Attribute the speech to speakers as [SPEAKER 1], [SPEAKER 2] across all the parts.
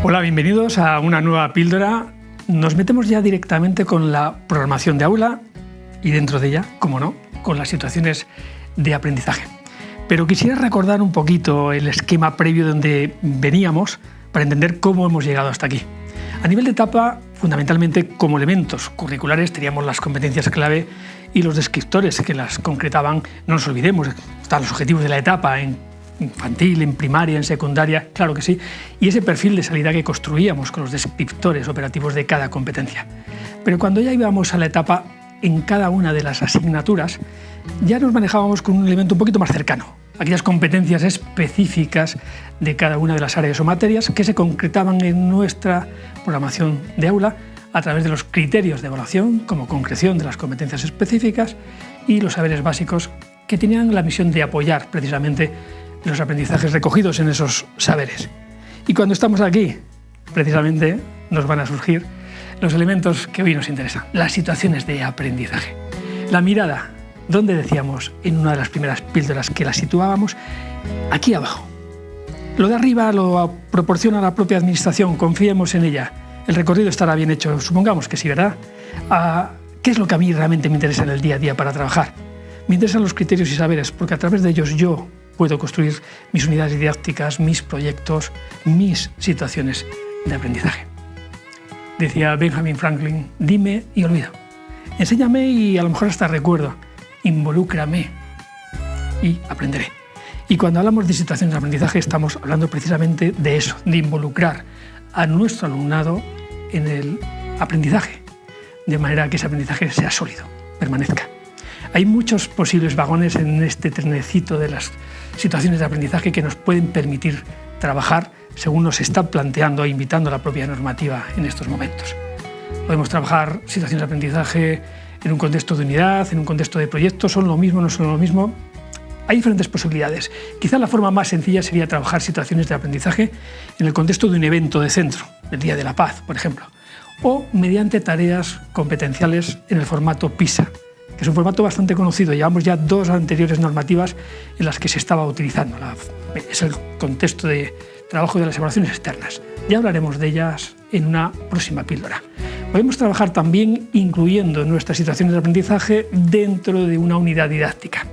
[SPEAKER 1] Hola, bienvenidos a una nueva píldora. Nos metemos ya directamente con la programación de aula y dentro de ella, como no, con las situaciones de aprendizaje. Pero quisiera recordar un poquito el esquema previo de donde veníamos para entender cómo hemos llegado hasta aquí. A nivel de etapa, fundamentalmente como elementos curriculares teníamos las competencias clave y los descriptores que las concretaban. No nos olvidemos, están los objetivos de la etapa en infantil, en primaria, en secundaria, claro que sí, y ese perfil de salida que construíamos con los descriptores operativos de cada competencia. Pero cuando ya íbamos a la etapa, en cada una de las asignaturas, ya nos manejábamos con un elemento un poquito más cercano, aquellas competencias específicas de cada una de las áreas o materias que se concretaban en nuestra programación de aula a través de los criterios de evaluación como concreción de las competencias específicas y los saberes básicos que tenían la misión de apoyar precisamente los aprendizajes recogidos en esos saberes. Y cuando estamos aquí, precisamente nos van a surgir los elementos que hoy nos interesan, las situaciones de aprendizaje. La mirada, donde decíamos en una de las primeras píldoras que la situábamos, aquí abajo. Lo de arriba lo proporciona la propia administración, confiemos en ella. El recorrido estará bien hecho, supongamos que sí, ¿verdad? ¿Qué es lo que a mí realmente me interesa en el día a día para trabajar? Me interesan los criterios y saberes, porque a través de ellos yo puedo construir mis unidades didácticas, mis proyectos, mis situaciones de aprendizaje. Decía Benjamin Franklin, dime y olvido. Enséñame y a lo mejor hasta recuerdo. Involúcrame y aprenderé. Y cuando hablamos de situaciones de aprendizaje estamos hablando precisamente de eso, de involucrar a nuestro alumnado en el aprendizaje, de manera que ese aprendizaje sea sólido, permanezca. Hay muchos posibles vagones en este trenecito de las situaciones de aprendizaje que nos pueden permitir trabajar según nos está planteando e invitando la propia normativa en estos momentos. Podemos trabajar situaciones de aprendizaje en un contexto de unidad, en un contexto de proyectos, ¿son lo mismo, no son lo mismo? Hay diferentes posibilidades. Quizá la forma más sencilla sería trabajar situaciones de aprendizaje en el contexto de un evento de centro, el Día de la Paz, por ejemplo, o mediante tareas competenciales en el formato PISA, que es un formato bastante conocido. Llevamos ya 2 anteriores normativas en las que se estaba utilizando. Es el contexto de trabajo de las evaluaciones externas. Ya hablaremos de ellas en una próxima píldora. Podemos trabajar también incluyendo nuestras situaciones de aprendizaje dentro de una unidad didáctica.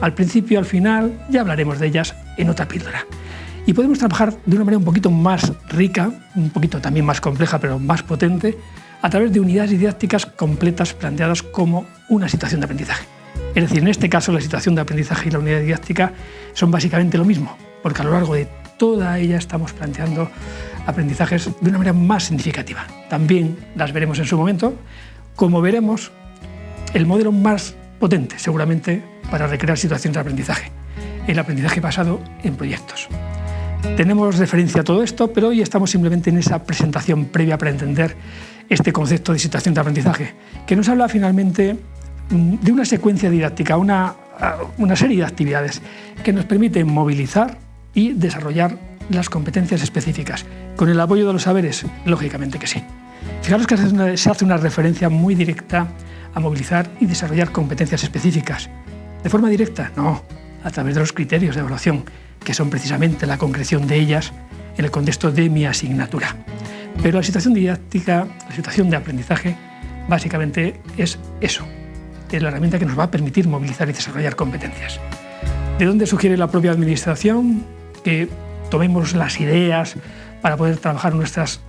[SPEAKER 1] Al principio, al final, ya hablaremos de ellas en otra píldora. Y podemos trabajar de una manera un poquito más rica, un poquito también más compleja, pero más potente, a través de unidades didácticas completas planteadas como una situación de aprendizaje. Es decir, en este caso la situación de aprendizaje y la unidad didáctica son básicamente lo mismo, porque a lo largo de toda ella estamos planteando aprendizajes de una manera más significativa. También las veremos en su momento, como veremos el modelo más potente seguramente para recrear situaciones de aprendizaje, el aprendizaje basado en proyectos. Tenemos referencia a todo esto, pero hoy estamos simplemente en esa presentación previa para entender este concepto de situación de aprendizaje, que nos habla finalmente de una secuencia didáctica, una serie de actividades que nos permiten movilizar y desarrollar las competencias específicas. ¿Con el apoyo de los saberes? Lógicamente que sí. Fijaros que se hace una referencia muy directa a movilizar y desarrollar competencias específicas. ¿De forma directa? No, a través de los criterios de evaluación, que son precisamente la concreción de ellas en el contexto de mi asignatura. Pero la situación didáctica, la situación de aprendizaje, básicamente es eso. Es la herramienta que nos va a permitir movilizar y desarrollar competencias. ¿De dónde sugiere la propia administración que tomemos las ideas para poder trabajar nuestras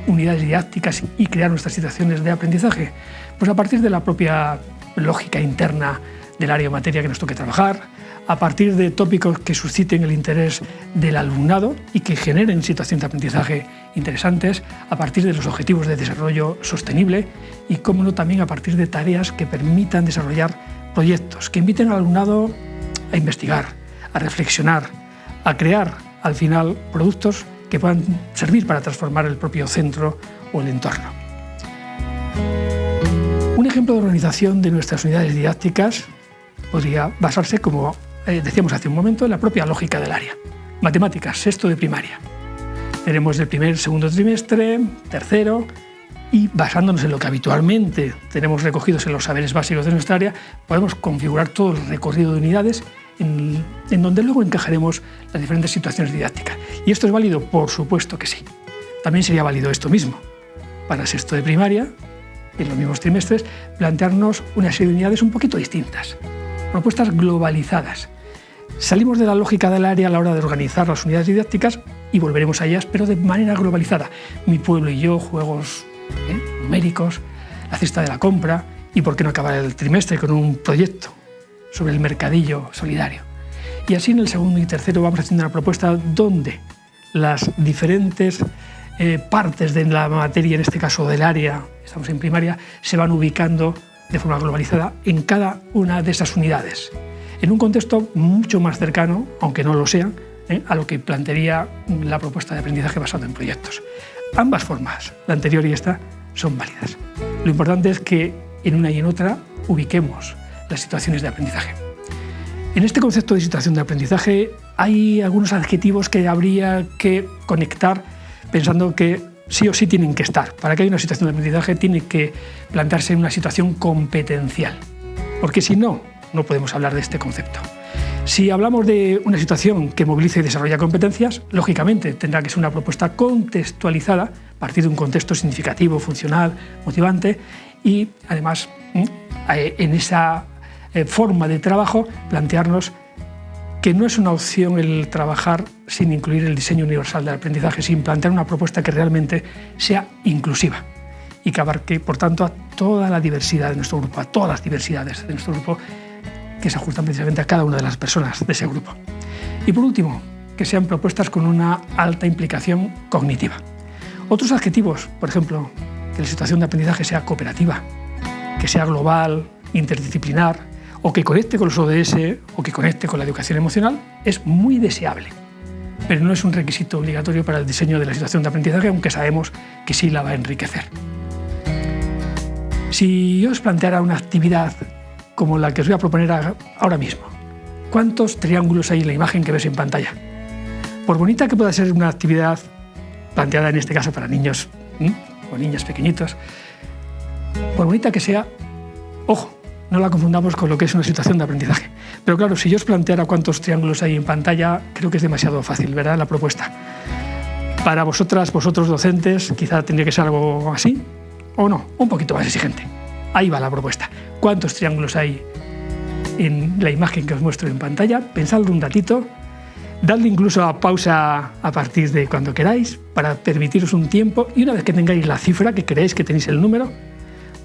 [SPEAKER 1] unidades didácticas y crear nuestras situaciones de aprendizaje? Pues a partir de la propia lógica interna del área o materia que nos toque trabajar, a partir de tópicos que susciten el interés del alumnado y que generen situaciones de aprendizaje interesantes, a partir de los objetivos de desarrollo sostenible y, cómo no, también a partir de tareas que permitan desarrollar proyectos, que inviten al alumnado a investigar, a reflexionar, a crear, al final, productos que puedan servir para transformar el propio centro o el entorno. Un ejemplo de organización de nuestras unidades didácticas podría basarse, como decíamos hace un momento, en la propia lógica del área. Matemáticas, sexto de primaria. Tenemos el primer, segundo trimestre, tercero, y basándonos en lo que habitualmente tenemos recogidos en los saberes básicos de nuestra área, podemos configurar todo el recorrido de unidades en donde luego encajaremos las diferentes situaciones didácticas. ¿Y esto es válido? Por supuesto que sí. También sería válido esto mismo. Para sexto de primaria, en los mismos trimestres, plantearnos una serie de unidades un poquito distintas. Propuestas globalizadas. Salimos de la lógica del área a la hora de organizar las unidades didácticas y volveremos a ellas, pero de manera globalizada. Mi pueblo y yo, juegos numéricos, la cesta de la compra y por qué no acabar el trimestre con un proyecto sobre el mercadillo solidario. Y así en el segundo y tercero vamos haciendo una propuesta donde las diferentes partes de la materia, en este caso del área, estamos en primaria, se van ubicando de forma globalizada en cada una de esas unidades, en un contexto mucho más cercano, aunque no lo sea, a lo que plantearía la propuesta de aprendizaje basado en proyectos. Ambas formas, la anterior y esta, son válidas. Lo importante es que en una y en otra ubiquemos las situaciones de aprendizaje. En este concepto de situación de aprendizaje hay algunos adjetivos que habría que conectar pensando que sí o sí tienen que estar. Para que haya una situación de aprendizaje tiene que plantearse una situación competencial, porque si no, no podemos hablar de este concepto. Si hablamos de una situación que moviliza y desarrolla competencias, lógicamente tendrá que ser una propuesta contextualizada a partir de un contexto significativo, funcional, motivante y además en esa forma de trabajo plantearnos que no es una opción el trabajar sin incluir el diseño universal del aprendizaje, sin plantear una propuesta que realmente sea inclusiva y que abarque, por tanto, a toda la diversidad de nuestro grupo, a todas las diversidades de nuestro grupo que se ajustan precisamente a cada una de las personas de ese grupo. Y por último, que sean propuestas con una alta implicación cognitiva. Otros adjetivos, por ejemplo, que la situación de aprendizaje sea cooperativa, que sea global, interdisciplinar, o que conecte con los ODS o que conecte con la educación emocional, es muy deseable. Pero no es un requisito obligatorio para el diseño de la situación de aprendizaje, aunque sabemos que sí la va a enriquecer. Si yo os planteara una actividad como la que os voy a proponer ahora mismo, ¿cuántos triángulos hay en la imagen que ves en pantalla? Por bonita que pueda ser una actividad planteada en este caso para niños o niñas pequeñitos, por bonita que sea, ojo, no la confundamos con lo que es una situación de aprendizaje. Pero claro, si yo os planteara cuántos triángulos hay en pantalla, creo que es demasiado fácil, ¿verdad?, la propuesta. Para vosotras, vosotros docentes, quizá tendría que ser algo así, o no, un poquito más exigente. Ahí va la propuesta. ¿Cuántos triángulos hay en la imagen que os muestro en pantalla? Pensadlo un ratito, dadle incluso a pausa a partir de cuando queráis para permitiros un tiempo y una vez que tengáis la cifra, que creéis que tenéis el número,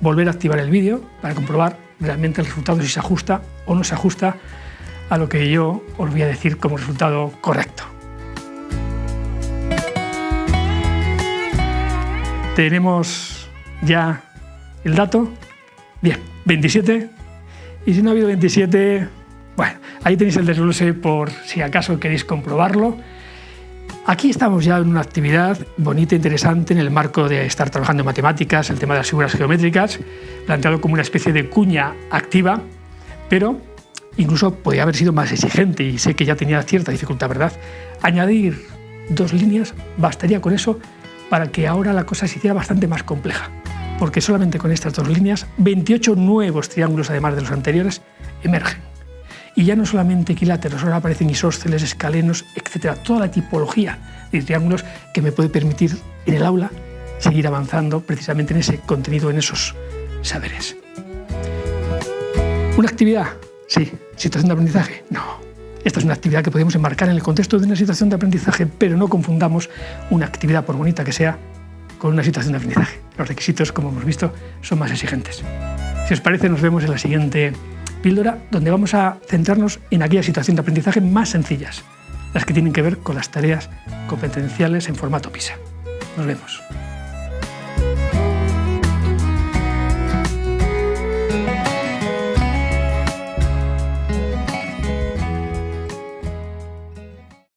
[SPEAKER 1] volver a activar el vídeo para comprobar realmente el resultado, si se ajusta o no se ajusta a lo que yo os voy a decir como resultado correcto. Tenemos ya el dato. Bien, 27. Y si no ha habido 27, bueno, ahí tenéis el desglose por si acaso queréis comprobarlo. Aquí estamos ya en una actividad bonita e interesante en el marco de estar trabajando en matemáticas, el tema de las figuras geométricas, planteado como una especie de cuña activa, pero incluso podría haber sido más exigente y sé que ya tenía cierta dificultad, ¿verdad? Añadir 2 líneas, bastaría con eso para que ahora la cosa se hiciera bastante más compleja, porque solamente con estas 2 líneas, 28 nuevos triángulos, además de los anteriores, emergen. Y ya no solamente equiláteros, ahora aparecen isósceles, escalenos, etc. Toda la tipología de triángulos que me puede permitir en el aula seguir avanzando precisamente en ese contenido, en esos saberes. ¿Una actividad? Sí. ¿Situación de aprendizaje? No. Esta es una actividad que podemos enmarcar en el contexto de una situación de aprendizaje, pero no confundamos una actividad, por bonita que sea, con una situación de aprendizaje. Los requisitos, como hemos visto, son más exigentes. Si os parece, nos vemos en la siguiente píldora, donde vamos a centrarnos en aquellas situaciones de aprendizaje más sencillas, las que tienen que ver con las tareas competenciales en formato PISA. Nos vemos.